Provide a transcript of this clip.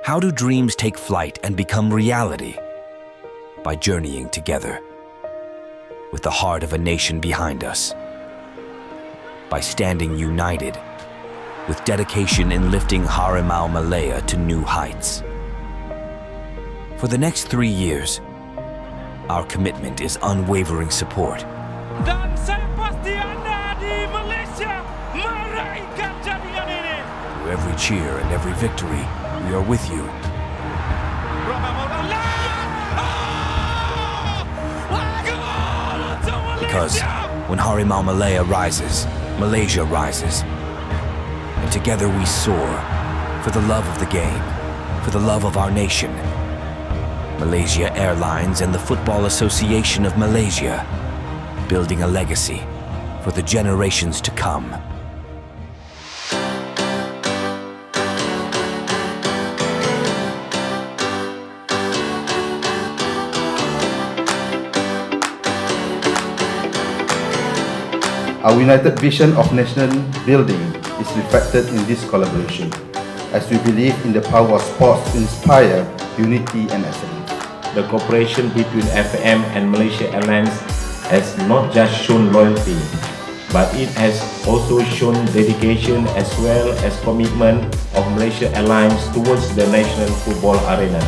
How do dreams take flight and become reality? By journeying together, with the heart of a nation behind us. By standing united, with dedication in lifting Harimau Malaya to new heights. For the next 3 years, our commitment is unwavering support. Dan saya pasti anda di Malaysia meraihkan jaringan ini. Through every cheer and every victory, we are with you. Because when Harimau Malaya rises, Malaysia rises. And together we soar for the love of the game, for the love of our nation. Malaysia Airlines and the Football Association of Malaysia, building a legacy for the generations to come. Our united vision of national building is reflected in this collaboration, as we believe in the power of sports to inspire unity and excellence. The cooperation between FM and Malaysia Airlines has not just shown loyalty, but it has also shown dedication as well as commitment of Malaysia Airlines towards the national football arena.